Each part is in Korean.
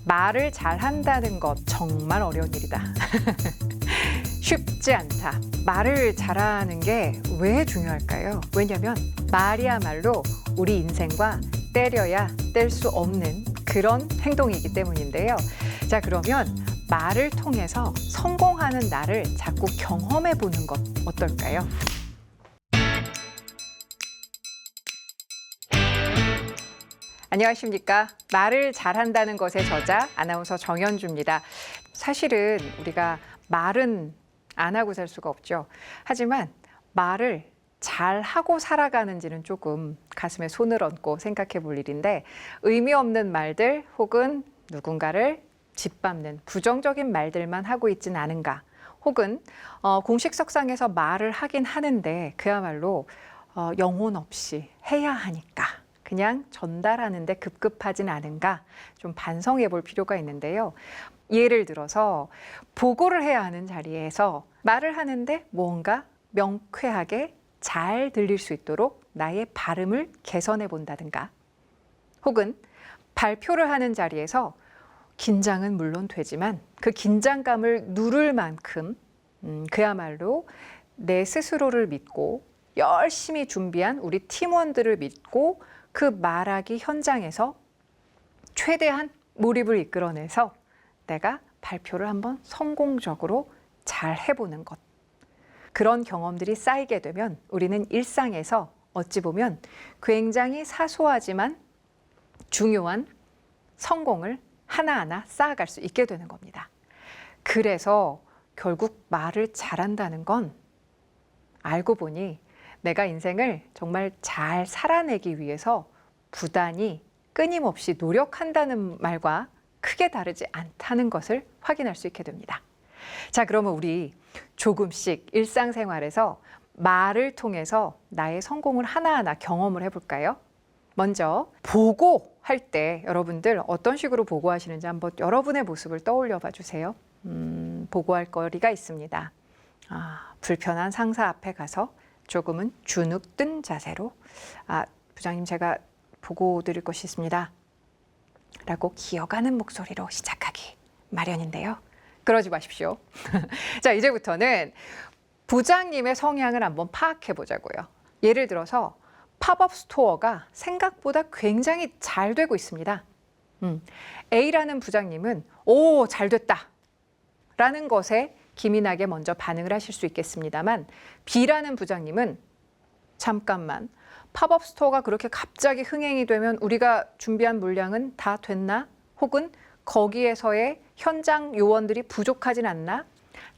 말을 잘한다는 것 정말 어려운 일이다. 쉽지 않다. 말을 잘하는 게 왜 중요할까요? 왜냐하면 말이야말로 우리 인생과 때려야 뗄 수 없는 그런 행동이기 때문인데요. 자, 그러면 말을 통해서 성공하는 나를 자꾸 경험해 보는 것 어떨까요? 안녕하십니까. 말을 잘한다는 것의 저자 아나운서 정연주입니다. 사실은 우리가 말은 안 하고 살 수가 없죠. 하지만 말을 잘 하고 살아가는지는 조금 가슴에 손을 얹고 생각해 볼 일인데, 의미 없는 말들 혹은 누군가를 짓밟는 부정적인 말들만 하고 있진 않은가, 혹은 공식석상에서 말을 하긴 하는데 그야말로 영혼 없이 해야 하니까 그냥 전달하는데 급급하진 않은가, 좀 반성해 볼 필요가 있는데요. 예를 들어서 보고를 해야 하는 자리에서 말을 하는데 뭔가 명쾌하게 잘 들릴 수 있도록 나의 발음을 개선해 본다든가, 혹은 발표를 하는 자리에서 긴장은 물론 되지만 그 긴장감을 누를 만큼 그야말로 내 스스로를 믿고 열심히 준비한 우리 팀원들을 믿고 그 말하기 현장에서 최대한 몰입을 이끌어내서 내가 발표를 한번 성공적으로 잘 해보는 것. 그런 경험들이 쌓이게 되면 우리는 일상에서 어찌 보면 굉장히 사소하지만 중요한 성공을 하나하나 쌓아갈 수 있게 되는 겁니다. 그래서 결국 말을 잘한다는 건 알고 보니 내가 인생을 정말 잘 살아내기 위해서 부단히 끊임없이 노력한다는 말과 크게 다르지 않다는 것을 확인할 수 있게 됩니다. 자, 그러면 우리 조금씩 일상생활에서 말을 통해서 나의 성공을 하나하나 경험을 해볼까요? 먼저 보고할 때 여러분들 어떤 식으로 보고하시는지 한번 여러분의 모습을 떠올려 봐 주세요. 보고할 거리가 있습니다. 불편한 상사 앞에 가서 조금은 주눅든 자세로 부장님, 제가 보고 드릴 것이 있습니다 라고 기어가는 목소리로 시작하기 마련인데요. 그러지 마십시오. 자, 이제부터는 부장님의 성향을 한번 파악해 보자고요. 예를 들어서 팝업 스토어가 생각보다 굉장히 잘 되고 있습니다. A라는 부장님은 오, 잘 됐다 라는 것에 기민하게 먼저 반응을 하실 수 있겠습니다만, B라는 부장님은 잠깐만, 팝업 스토어가 그렇게 갑자기 흥행이 되면 우리가 준비한 물량은 다 됐나? 혹은 거기에서의 현장 요원들이 부족하진 않나?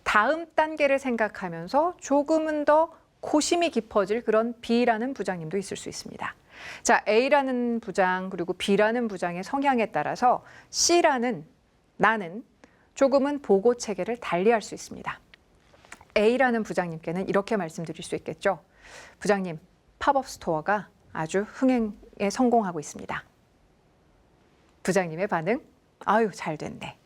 다음 단계를 생각하면서 조금은 더 고심이 깊어질 그런 B라는 부장님도 있을 수 있습니다. 자, A라는 부장 그리고 B라는 부장의 성향에 따라서 C라는 나는 조금은 보고 체계를 달리할 수 있습니다. A라는 부장님께는 이렇게 말씀드릴 수 있겠죠. 부장님, 팝업 스토어가 아주 흥행에 성공하고 있습니다. 부장님의 반응, 아유, 잘 됐네.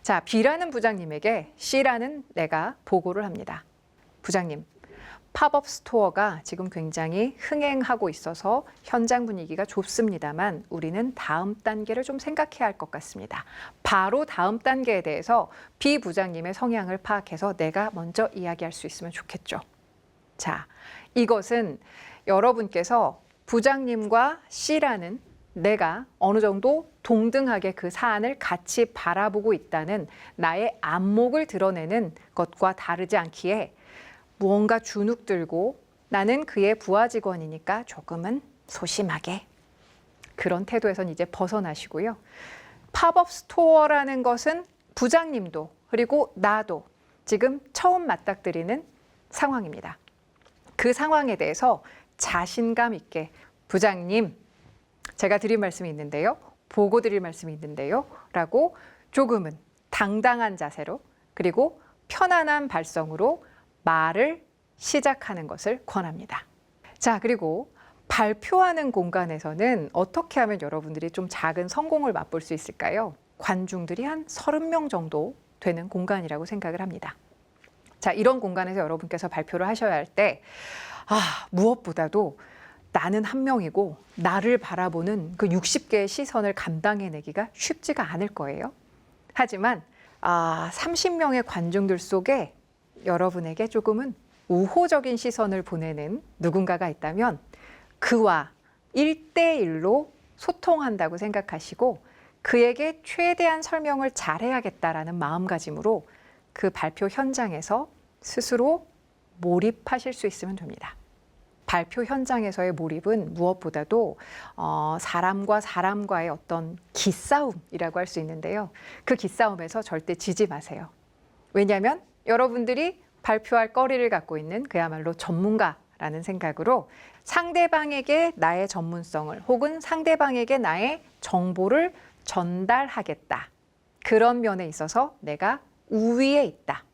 자, B라는 부장님에게 C라는 내가 보고를 합니다. 부장님, 팝업 스토어가 지금 굉장히 흥행하고 있어서 현장 분위기가 좋습니다만 우리는 다음 단계를 좀 생각해야 할 것 같습니다. 바로 다음 단계에 대해서 B 부장님의 성향을 파악해서 내가 먼저 이야기할 수 있으면 좋겠죠. 자, 이것은 여러분께서 부장님과 C라는 내가 어느 정도 동등하게 그 사안을 같이 바라보고 있다는 나의 안목을 드러내는 것과 다르지 않기에 무언가 주눅 들고 나는 그의 부하 직원이니까 조금은 소심하게, 그런 태도에선 이제 벗어나시고요. 팝업 스토어라는 것은 부장님도 그리고 나도 지금 처음 맞닥뜨리는 상황입니다. 그 상황에 대해서 자신감 있게 부장님, 제가 드릴 말씀이 있는데요. 보고 드릴 말씀이 있는데요. 라고 조금은 당당한 자세로 그리고 편안한 발성으로 말을 시작하는 것을 권합니다. 자, 그리고 발표하는 공간에서는 어떻게 하면 여러분들이 좀 작은 성공을 맛볼 수 있을까요? 관중들이 한 30명 정도 되는 공간이라고 생각을 합니다. 자, 이런 공간에서 여러분께서 발표를 하셔야 할 때 무엇보다도 나는 한 명이고 나를 바라보는 그 60개의 시선을 감당해내기가 쉽지가 않을 거예요. 하지만 30명의 관중들 속에 여러분에게 조금은 우호적인 시선을 보내는 누군가가 있다면 그와 1대1로 소통한다고 생각하시고 그에게 최대한 설명을 잘해야겠다라는 마음가짐으로 그 발표 현장에서 스스로 몰입하실 수 있으면 됩니다. 발표 현장에서의 몰입은 무엇보다도 사람과 사람과의 어떤 기싸움이라고 할 수 있는데요. 그 기싸움에서 절대 지지 마세요. 왜냐하면 여러분들이 발표할 거리를 갖고 있는 그야말로 전문가라는 생각으로 상대방에게 나의 전문성을 혹은 상대방에게 나의 정보를 전달하겠다. 그런 면에 있어서 내가 우위에 있다.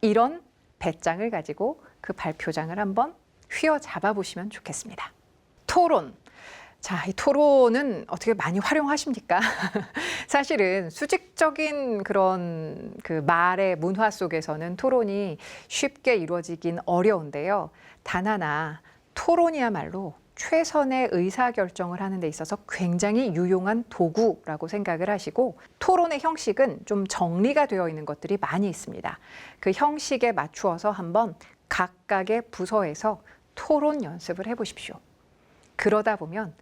이런 배짱을 가지고 그 발표장을 한번 휘어잡아 보시면 좋겠습니다. 토론. 자, 이 토론은 어떻게 많이 활용하십니까? 사실은 수직적인 그런 그 말의 문화 속에서는 토론이 쉽게 이루어지긴 어려운데요. 단 하나, 토론이야말로 최선의 의사결정을 하는 데 있어서 굉장히 유용한 도구라고 생각을 하시고 토론의 형식은 좀 정리가 되어 있는 것들이 많이 있습니다. 그 형식에 맞추어서 한번 각각의 부서에서 토론 연습을 해보십시오. 그러다 보면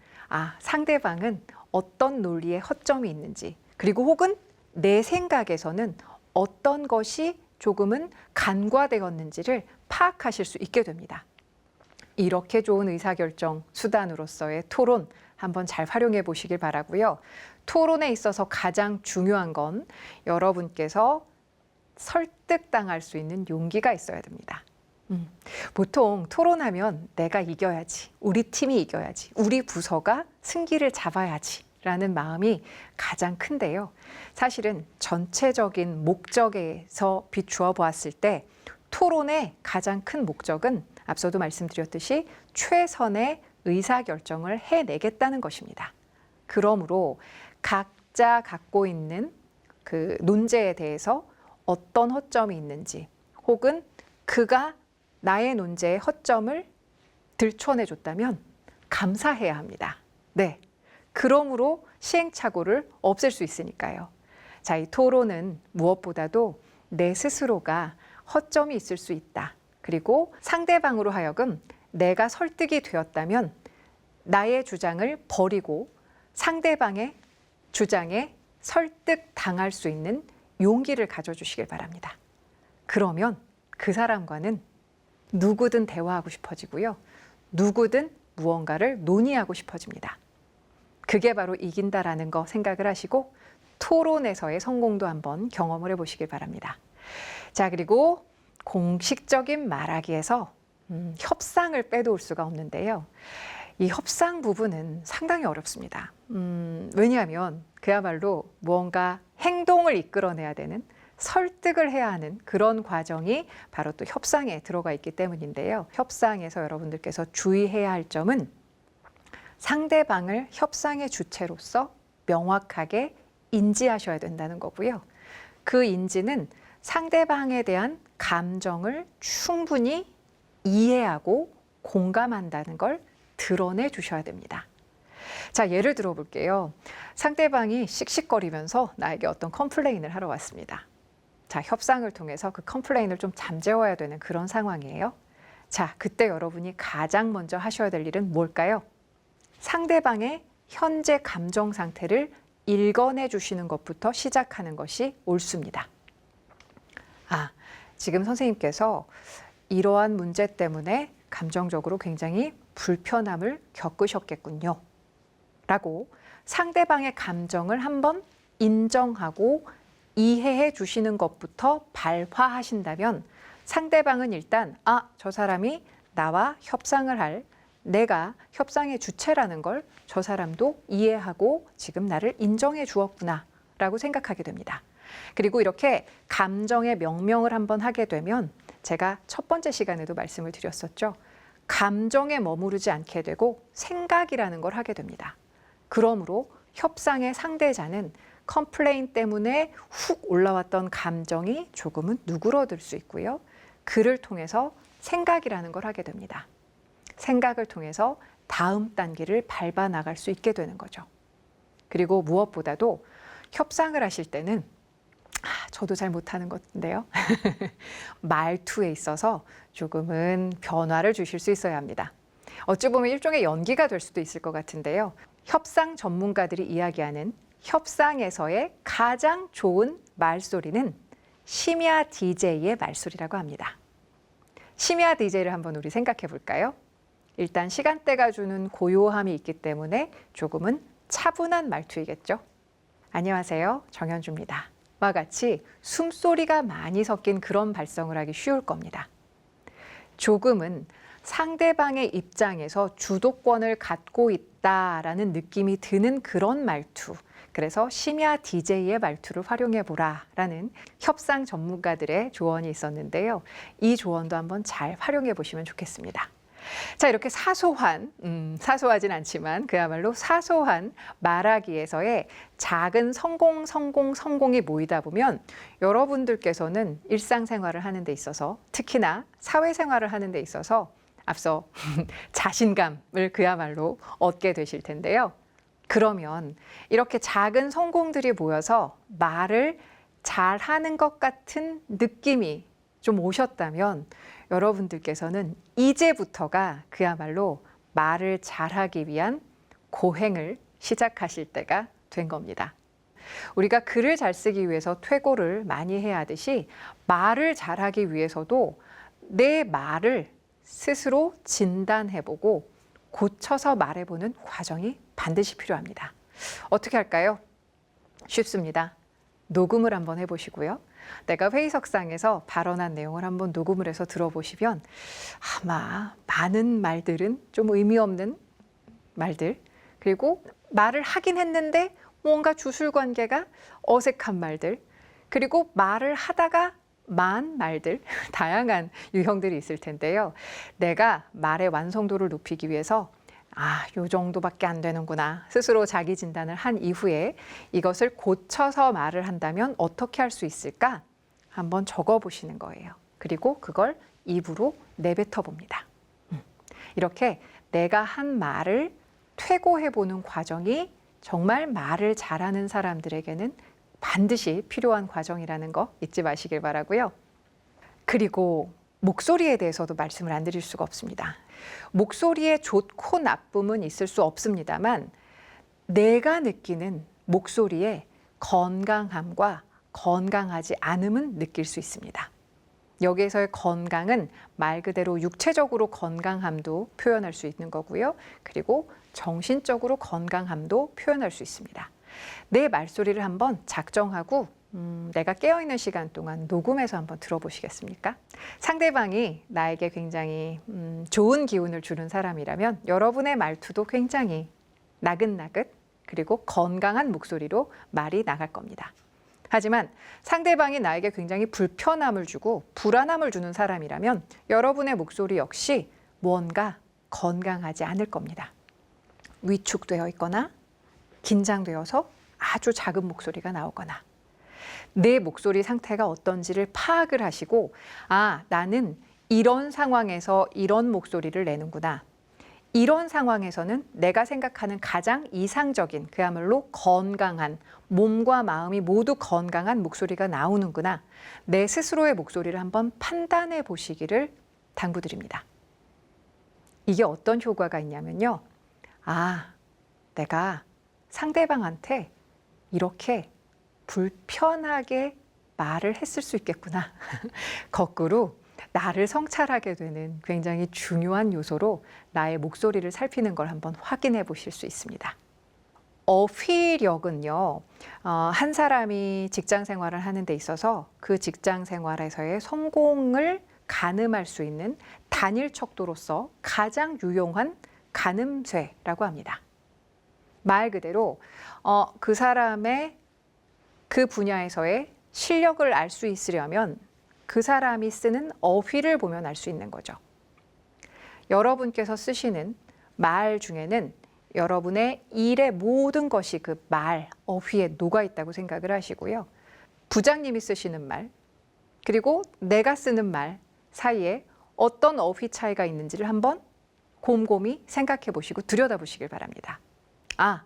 상대방은 어떤 논리에 허점이 있는지 그리고 혹은 내 생각에서는 어떤 것이 조금은 간과되었는지를 파악하실 수 있게 됩니다. 이렇게 좋은 의사결정 수단으로서의 토론 한번 잘 활용해 보시길 바라고요. 토론에 있어서 가장 중요한 건 여러분께서 설득당할 수 있는 용기가 있어야 됩니다. 보통 토론하면 내가 이겨야지, 우리 팀이 이겨야지, 우리 부서가 승기를 잡아야지 라는 마음이 가장 큰데요. 사실은 전체적인 목적에서 비추어 보았을 때 토론의 가장 큰 목적은 앞서도 말씀드렸듯이 최선의 의사결정을 해내겠다는 것입니다. 그러므로 각자 갖고 있는 그 논제에 대해서 어떤 허점이 있는지 혹은 그가 나의 논제의 허점을 들춰내줬다면 감사해야 합니다. 네, 그러므로 시행착오를 없앨 수 있으니까요. 자, 이 토론은 무엇보다도 내 스스로가 허점이 있을 수 있다. 그리고 상대방으로 하여금 내가 설득이 되었다면 나의 주장을 버리고 상대방의 주장에 설득당할 수 있는 용기를 가져주시길 바랍니다. 그러면 그 사람과는 누구든 대화하고 싶어지고요. 누구든 무언가를 논의하고 싶어집니다. 그게 바로 이긴다라는 거 생각을 하시고 토론에서의 성공도 한번 경험을 해보시길 바랍니다. 자, 그리고 공식적인 말하기에서 협상을 빼놓을 수가 없는데요. 이 협상 부분은 상당히 어렵습니다. 왜냐하면 그야말로 무언가 행동을 이끌어내야 되는 설득을 해야 하는 그런 과정이 바로 또 협상에 들어가 있기 때문인데요. 협상에서 여러분들께서 주의해야 할 점은 상대방을 협상의 주체로서 명확하게 인지하셔야 된다는 거고요. 그 인지는 상대방에 대한 감정을 충분히 이해하고 공감한다는 걸 드러내 주셔야 됩니다. 자, 예를 들어 볼게요. 상대방이 씩씩거리면서 나에게 어떤 컴플레인을 하러 왔습니다. 자, 협상을 통해서 그 컴플레인을 좀 잠재워야 되는 그런 상황이에요. 자, 그때 여러분이 가장 먼저 하셔야 될 일은 뭘까요? 상대방의 현재 감정 상태를 읽어내 주시는 것부터 시작하는 것이 옳습니다. 지금 선생님께서 이러한 문제 때문에 감정적으로 굉장히 불편함을 겪으셨겠군요. 라고 상대방의 감정을 한번 인정하고 이해해 주시는 것부터 발화하신다면 상대방은 일단 저 사람이 나와 협상을 할 내가 협상의 주체라는 걸 저 사람도 이해하고 지금 나를 인정해 주었구나 라고 생각하게 됩니다. 그리고 이렇게 감정의 명명을 한번 하게 되면 제가 첫 번째 시간에도 말씀을 드렸었죠. 감정에 머무르지 않게 되고 생각이라는 걸 하게 됩니다. 그러므로 협상의 상대자는 컴플레인 때문에 훅 올라왔던 감정이 조금은 누그러들 수 있고요. 그를 통해서 생각이라는 걸 하게 됩니다. 생각을 통해서 다음 단계를 밟아 나갈 수 있게 되는 거죠. 그리고 무엇보다도 협상을 하실 때는 저도 잘 못하는 건데요. 말투에 있어서 조금은 변화를 주실 수 있어야 합니다. 어찌 보면 일종의 연기가 될 수도 있을 것 같은데요. 협상 전문가들이 이야기하는 협상에서의 가장 좋은 말소리는 심야 DJ의 말소리라고 합니다. 심야 DJ를 한번 우리 생각해 볼까요? 일단 시간대가 주는 고요함이 있기 때문에 조금은 차분한 말투이겠죠. 안녕하세요, 정현주입니다. 와 같이 숨소리가 많이 섞인 그런 발성을 하기 쉬울 겁니다. 조금은 상대방의 입장에서 주도권을 갖고 있다라는 느낌이 드는 그런 말투. 그래서 심야 DJ의 말투를 활용해 보라라는 협상 전문가들의 조언이 있었는데요. 이 조언도 한번 잘 활용해 보시면 좋겠습니다. 자, 이렇게 사소하진 않지만 그야말로 사소한 말하기에서의 작은 성공이 모이다 보면 여러분들께서는 일상생활을 하는 데 있어서, 특히나 사회생활을 하는 데 있어서 앞서 자신감을 그야말로 얻게 되실 텐데요. 그러면 이렇게 작은 성공들이 모여서 말을 잘하는 것 같은 느낌이 좀 오셨다면 여러분들께서는 이제부터가 그야말로 말을 잘하기 위한 고행을 시작하실 때가 된 겁니다. 우리가 글을 잘 쓰기 위해서 퇴고를 많이 해야 하듯이 말을 잘하기 위해서도 내 말을 스스로 진단해보고 고쳐서 말해보는 과정이 반드시 필요합니다. 어떻게 할까요? 쉽습니다. 녹음을 한번 해보시고요. 내가 회의석상에서 발언한 내용을 한번 녹음을 해서 들어보시면 아마 많은 말들은 좀 의미 없는 말들, 그리고 말을 하긴 했는데 뭔가 주술관계가 어색한 말들, 그리고 말을 하다가 만 말들, 다양한 유형들이 있을 텐데요. 내가 말의 완성도를 높이기 위해서 요 정도밖에 안 되는구나 스스로 자기 진단을 한 이후에 이것을 고쳐서 말을 한다면 어떻게 할 수 있을까? 한번 적어 보시는 거예요. 그리고 그걸 입으로 내뱉어 봅니다. 이렇게 내가 한 말을 퇴고해 보는 과정이 정말 말을 잘하는 사람들에게는 반드시 필요한 과정이라는 거 잊지 마시길 바라고요. 그리고 목소리에 대해서도 말씀을 안 드릴 수가 없습니다. 목소리에 좋고 나쁨은 있을 수 없습니다만 내가 느끼는 목소리의 건강함과 건강하지 않음은 느낄 수 있습니다. 여기에서의 건강은 말 그대로 육체적으로 건강함도 표현할 수 있는 거고요. 그리고 정신적으로 건강함도 표현할 수 있습니다. 내 말소리를 한번 작정하고 내가 깨어있는 시간 동안 녹음해서 한번 들어보시겠습니까? 상대방이 나에게 굉장히 좋은 기운을 주는 사람이라면 여러분의 말투도 굉장히 나긋나긋 그리고 건강한 목소리로 말이 나갈 겁니다. 하지만 상대방이 나에게 굉장히 불편함을 주고 불안함을 주는 사람이라면 여러분의 목소리 역시 무언가 건강하지 않을 겁니다. 위축되어 있거나 긴장되어서 아주 작은 목소리가 나오거나 내 목소리 상태가 어떤지를 파악을 하시고 나는 이런 상황에서 이런 목소리를 내는구나. 이런 상황에서는 내가 생각하는 가장 이상적인 그야말로 건강한 몸과 마음이 모두 건강한 목소리가 나오는구나. 내 스스로의 목소리를 한번 판단해 보시기를 당부드립니다. 이게 어떤 효과가 있냐면요. 내가 상대방한테 이렇게 불편하게 말을 했을 수 있겠구나. 거꾸로 나를 성찰하게 되는 굉장히 중요한 요소로 나의 목소리를 살피는 걸 한번 확인해 보실 수 있습니다. 어휘력은요, 한 사람이 직장 생활을 하는 데 있어서 그 직장 생활에서의 성공을 가늠할 수 있는 단일 척도로서 가장 유용한 가늠쇠라고 합니다. 말 그대로 그 사람의 그 분야에서의 실력을 알 수 있으려면 그 사람이 쓰는 어휘를 보면 알 수 있는 거죠. 여러분께서 쓰시는 말 중에는 여러분의 일의 모든 것이 그 말, 어휘에 녹아 있다고 생각을 하시고요. 부장님이 쓰시는 말, 그리고 내가 쓰는 말 사이에 어떤 어휘 차이가 있는지를 한번 곰곰이 생각해 보시고 들여다보시길 바랍니다. 아,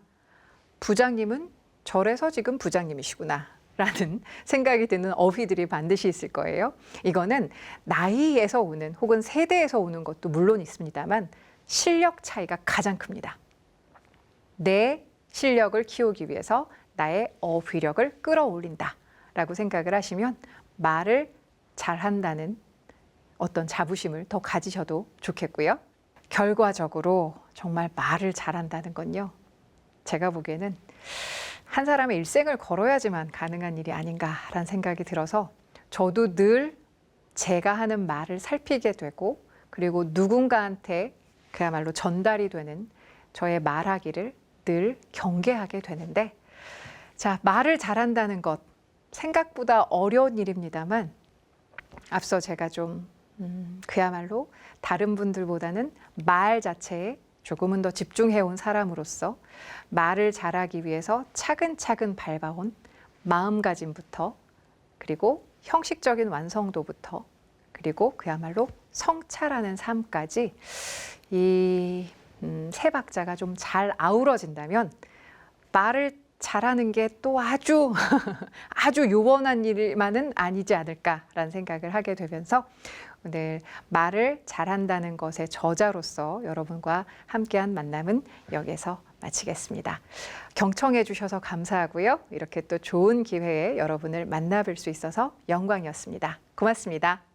부장님은 저래서 지금 부장님이시구나 라는 생각이 드는 어휘들이 반드시 있을 거예요. 이거는 나이에서 오는 혹은 세대에서 오는 것도 물론 있습니다만 실력 차이가 가장 큽니다. 내 실력을 키우기 위해서 나의 어휘력을 끌어올린다 라고 생각을 하시면 말을 잘한다는 어떤 자부심을 더 가지셔도 좋겠고요. 결과적으로 정말 말을 잘한다는 건요. 제가 보기에는 한 사람의 일생을 걸어야지만 가능한 일이 아닌가라는 생각이 들어서 저도 늘 제가 하는 말을 살피게 되고 그리고 누군가한테 그야말로 전달이 되는 저의 말하기를 늘 경계하게 되는데 자, 말을 잘한다는 것 생각보다 어려운 일입니다만 앞서 제가 좀 그야말로 다른 분들보다는 말 자체에 조금은 더 집중해온 사람으로서 말을 잘하기 위해서 차근차근 밟아온 마음가짐부터 그리고 형식적인 완성도부터 그리고 그야말로 성찰하는 삶까지 이 세 박자가 좀 잘 아우러진다면 말을 잘하는 게 또 아주 아주 요원한 일만은 아니지 않을까라는 생각을 하게 되면서 오늘 말을 잘한다는 것의 저자로서 여러분과 함께한 만남은 여기서 마치겠습니다. 경청해 주셔서 감사하고요. 이렇게 또 좋은 기회에 여러분을 만나뵐 수 있어서 영광이었습니다. 고맙습니다.